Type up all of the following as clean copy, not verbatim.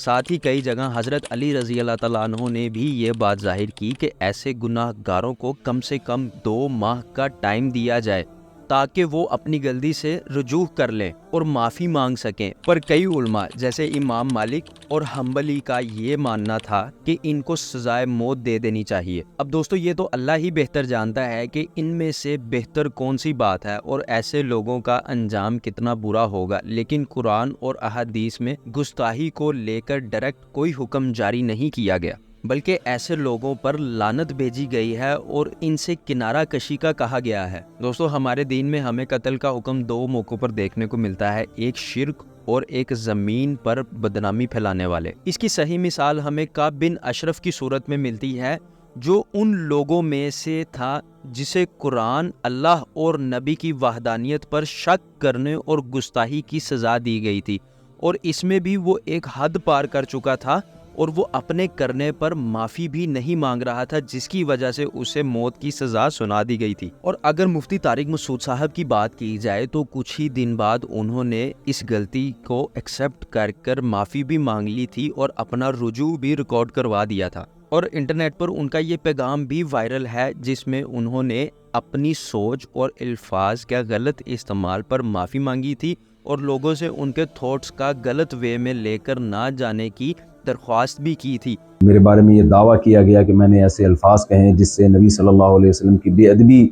ساتھ ہی کئی جگہ حضرت علی رضی اللہ تعالیٰ عنہ نے بھی یہ بات ظاہر کی کہ ایسے گناہ گاروں کو کم سے کم 2 ماہ کا ٹائم دیا جائے تاکہ وہ اپنی غلطی سے رجوع کر لیں اور معافی مانگ سکیں۔ پر کئی علماء جیسے امام مالک اور حنبلی کا یہ ماننا تھا کہ ان کو سزائے موت دے دینی چاہیے۔ اب دوستو یہ تو اللہ ہی بہتر جانتا ہے کہ ان میں سے بہتر کون سی بات ہے اور ایسے لوگوں کا انجام کتنا برا ہوگا، لیکن قرآن اور احادیث میں گستاخی کو لے کر ڈائریکٹ کوئی حکم جاری نہیں کیا گیا، بلکہ ایسے لوگوں پر لعنت بھیجی گئی ہے اور ان سے کنارہ کشی کا کہا گیا ہے۔ دوستو ہمارے دین میں ہمیں قتل کا حکم 2 موقعوں پر دیکھنے کو ملتا ہے، ایک شرک اور ایک زمین پر بدنامی پھیلانے والے۔ اس کی صحیح مثال ہمیں کعب بن اشرف کی صورت میں ملتی ہے، جو ان لوگوں میں سے تھا جسے قرآن، اللہ اور نبی کی وحدانیت پر شک کرنے اور گستاخی کی سزا دی گئی تھی، اور اس میں بھی وہ ایک حد پار کر چکا تھا اور وہ اپنے کرنے پر معافی بھی نہیں مانگ رہا تھا، جس کی وجہ سے اسے موت کی سزا سنا دی گئی تھی۔ اور اگر مفتی طارق مسعود صاحب کی بات کی جائے تو کچھ ہی دن بعد انہوں نے اس غلطی کو ایکسیپٹ کر معافی بھی مانگ لی تھی اور اپنا رجوع بھی ریکارڈ کروا دیا تھا، اور انٹرنیٹ پر ان کا یہ پیغام بھی وائرل ہے جس میں انہوں نے اپنی سوچ اور الفاظ کا غلط استعمال پر معافی مانگی تھی اور لوگوں سے ان کے تھاٹس کا غلط وے میں لے کر نہ جانے کی درخواست بھی کی تھی۔ میرے بارے میں یہ دعویٰ کیا گیا کہ میں نے ایسے الفاظ کہے جس سے نبی صلی اللہ علیہ وسلم کی بے ادبی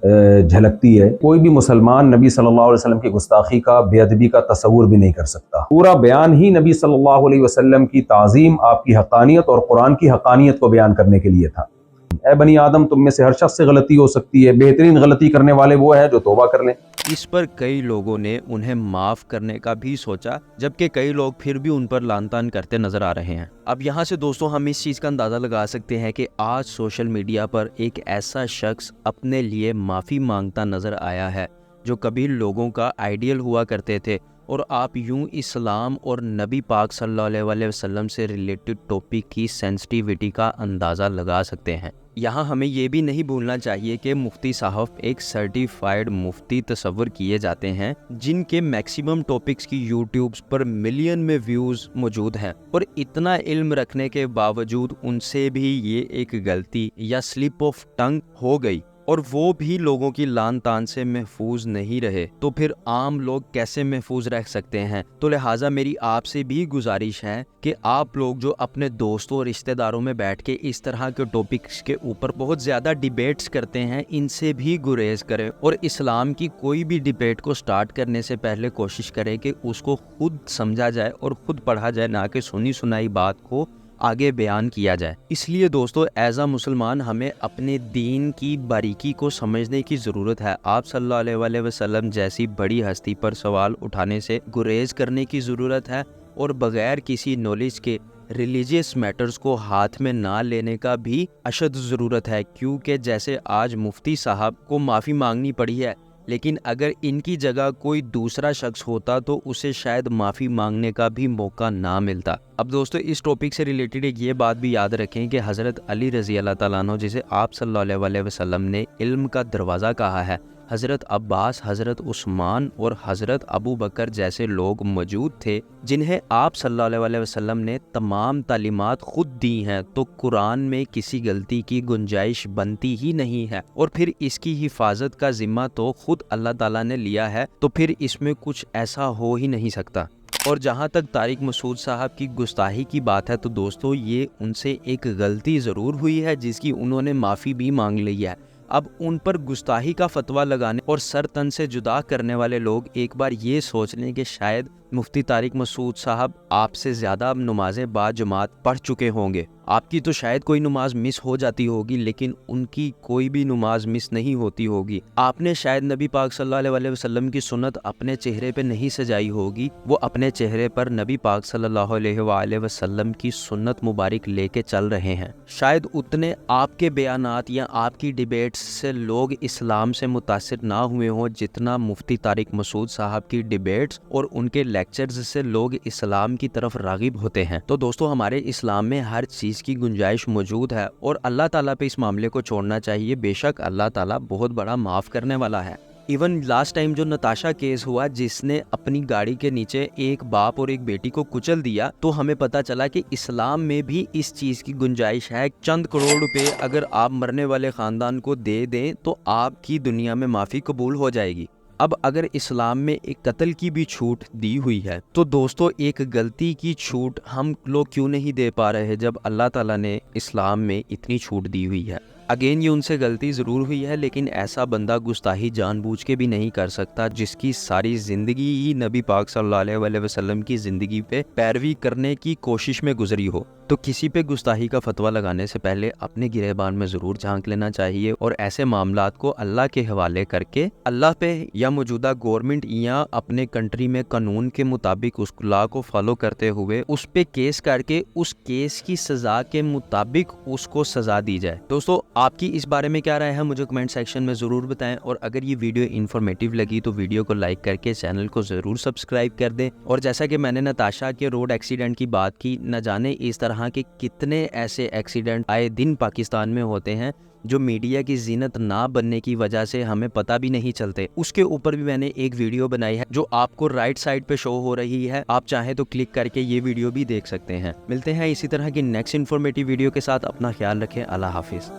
جھلکتی ہے۔ کوئی بھی مسلمان نبی صلی اللہ علیہ وسلم کی گستاخی کا، بے ادبی کا تصور بھی نہیں کر سکتا۔ پورا بیان ہی نبی صلی اللہ علیہ وسلم کی تعظیم، آپ کی حقانیت اور قرآن کی حقانیت کو بیان کرنے کے لیے تھا۔ اے بنی آدم، تم میں سے ہر شخص سے غلطی ہو سکتی ہے، بہترین غلطی کرنے والے وہ ہیں جو توبہ کر لیں۔ اس پر کئی لوگوں نے انہیں معاف کرنے کا بھی سوچا، جبکہ کئی لوگ پھر بھی ان پر لعن طعن کرتے نظر آ رہے ہیں۔ اب یہاں سے دوستوں ہم اس چیز کا اندازہ لگا سکتے ہیں کہ آج سوشل میڈیا پر ایک ایسا شخص اپنے لیے معافی مانگتا نظر آیا ہے جو کبھی لوگوں کا آئیڈیل ہوا کرتے تھے، اور آپ یوں اسلام اور نبی پاک صلی اللہ علیہ وسلم سے ریلیٹڈ ٹاپک کی سینسٹیوٹی کا اندازہ لگا سکتے ہیں۔ یہاں ہمیں یہ بھی نہیں بھولنا چاہیے کہ مفتی صاحب ایک سرٹیفائیڈ مفتی تصور کیے جاتے ہیں، جن کے میکسیمم ٹاپکس کی یوٹیوبز پر ملین میں ویوز موجود ہیں، اور اتنا علم رکھنے کے باوجود ان سے بھی یہ ایک غلطی یا سلپ آف ٹنگ ہو گئی اور وہ بھی لوگوں کی لعن طعن سے محفوظ نہیں رہے، تو پھر عام لوگ کیسے محفوظ رہ سکتے ہیں؟ تو لہٰذا میری آپ سے بھی گزارش ہے کہ آپ لوگ جو اپنے دوستوں اور رشتہ داروں میں بیٹھ کے اس طرح کے ٹاپکس کے اوپر بہت زیادہ ڈیبیٹس کرتے ہیں، ان سے بھی گریز کریں، اور اسلام کی کوئی بھی ڈیبیٹ کو سٹارٹ کرنے سے پہلے کوشش کریں کہ اس کو خود سمجھا جائے اور خود پڑھا جائے، نہ کہ سنی سنائی بات کو آگے بیان کیا جائے۔ اس لیے دوستو ایز اے مسلمان ہمیں اپنے دین کی باریکی کو سمجھنے کی ضرورت ہے۔ آپ صلی اللہ علیہ وسلم جیسی بڑی ہستی پر سوال اٹھانے سے گریز کرنے کی ضرورت ہے، اور بغیر کسی نالج کے ریلیجیس میٹرز کو ہاتھ میں نہ لینے کا بھی اشد ضرورت ہے، کیونکہ جیسے آج مفتی صاحب کو معافی مانگنی پڑی ہے، لیکن اگر ان کی جگہ کوئی دوسرا شخص ہوتا تو اسے شاید معافی مانگنے کا بھی موقع نہ ملتا۔ اب دوستو اس ٹاپک سے ریلیٹڈ ایک یہ بات بھی یاد رکھیں کہ حضرت علی رضی اللہ تعالیٰ عنہ، جسے آپ صلی اللہ علیہ وسلم نے علم کا دروازہ کہا ہے، حضرت عباس، حضرت عثمان اور حضرت ابو بکر جیسے لوگ موجود تھے جنہیں آپ صلی اللہ علیہ وسلم نے تمام تعلیمات خود دی ہیں، تو قرآن میں کسی غلطی کی گنجائش بنتی ہی نہیں ہے، اور پھر اس کی حفاظت کا ذمہ تو خود اللہ تعالیٰ نے لیا ہے، تو پھر اس میں کچھ ایسا ہو ہی نہیں سکتا۔ اور جہاں تک طارق مسعود صاحب کی گستاخی کی بات ہے تو دوستو یہ ان سے ایک غلطی ضرور ہوئی ہے جس کی انہوں نے معافی بھی مانگ لی ہے۔ اب ان پر گستاخی کا فتویٰ لگانے اور سر تن سے جدا کرنے والے لوگ ایک بار یہ سوچ لیں کہ شاید مفتی طارق مسعود صاحب آپ سے زیادہ نمازیں با جماعت پڑھ چکے ہوں گے۔ آپ کی تو شاید کوئی نماز مس ہو جاتی ہوگی، لیکن ان کی کوئی بھی نماز مس نہیں ہوتی ہوگی۔ آپ نے شاید نبی پاک صلی اللہ علیہ وسلم کی سنت اپنے چہرے پہ نہیں سجائی ہوگی، وہ اپنے چہرے پر نبی پاک صلی اللہ علیہ وسلم کی سنت مبارک لے کے چل رہے ہیں۔ شاید اتنے آپ کے بیانات یا آپ کی ڈیبیٹس سے لوگ اسلام سے متاثر نہ ہوئے ہوں جتنا مفتی طارق مسعود صاحب کی ڈیبیٹس اور ان کے لیکچرز سے لوگ اسلام کی طرف راغب ہوتے ہیں۔ تو دوستو ہمارے اسلام میں ہر چیز کی گنجائش موجود ہے اور اللہ تعالیٰ پہ اس معاملے کو چھوڑنا چاہیے۔ بے شک اللہ تعالیٰ بہت بڑا معاف کرنے والا ہے۔ ایون لاسٹ ٹائم جو نتاشا کیس ہوا جس نے اپنی گاڑی کے نیچے ایک باپ اور ایک بیٹی کو کچل دیا، تو ہمیں پتا چلا کہ اسلام میں بھی اس چیز کی گنجائش ہے، چند کروڑ روپے اگر آپ مرنے والے خاندان کو دے دیں تو آپ کی دنیا میں معافی قبول ہو جائے گی۔ اب اگر اسلام میں ایک قتل کی بھی چھوٹ دی ہوئی ہے تو دوستو ایک غلطی کی چھوٹ ہم لوگ کیوں نہیں دے پا رہے جب اللہ تعالیٰ نے اسلام میں اتنی چھوٹ دی ہوئی ہے۔ اگین یہ ان سے غلطی ضرور ہوئی ہے، لیکن ایسا بندہ گستاخی جان بوجھ کے بھی نہیں کر سکتا جس کی ساری زندگی ہی نبی پاک صلی اللہ علیہ وسلم کی زندگی پہ پیروی کرنے کی کوشش میں گزری ہو۔ تو کسی پہ گستاخی کا فتویٰ لگانے سے پہلے اپنے گریبان میں ضرور جھانک لینا چاہیے اور ایسے معاملات کو اللہ کے حوالے کر کے اللہ پہ یا موجودہ گورنمنٹ یا اپنے کنٹری میں قانون کے مطابق اس لا کو فالو کرتے ہوئے اس پہ کیس کر کے اس کیس کی سزا کے مطابق اس کو سزا دی جائے۔ دوستو آپ کی اس بارے میں کیا رائے ہے مجھے کمنٹ سیکشن میں ضرور بتائیں، اور اگر یہ ویڈیو انفارمیٹیو لگی تو ویڈیو کو لائک کر کے چینل کو ضرور سبسکرائب کر دیں۔ اور جیسا کہ میں نے نتاشا کے روڈ ایکسیڈنٹ کی بات کی، نہ جانے اس طرح کے کتنے ایسے ایکسیڈنٹ آئے دن پاکستان میں ہوتے ہیں جو میڈیا کی زینت نہ بننے کی وجہ سے ہمیں پتہ بھی نہیں چلتے۔ اس کے اوپر بھی میں نے ایک ویڈیو بنائی ہے جو آپ کو رائٹ سائڈ پہ شو ہو رہی ہے، آپ چاہیں تو کلک کر کے یہ ویڈیو بھی دیکھ سکتے ہیں۔ ملتے ہیں اسی طرح کی نیکسٹ انفارمیٹیو ویڈیو کے ساتھ، اپنا خیال رکھیں، اللہ حافظ۔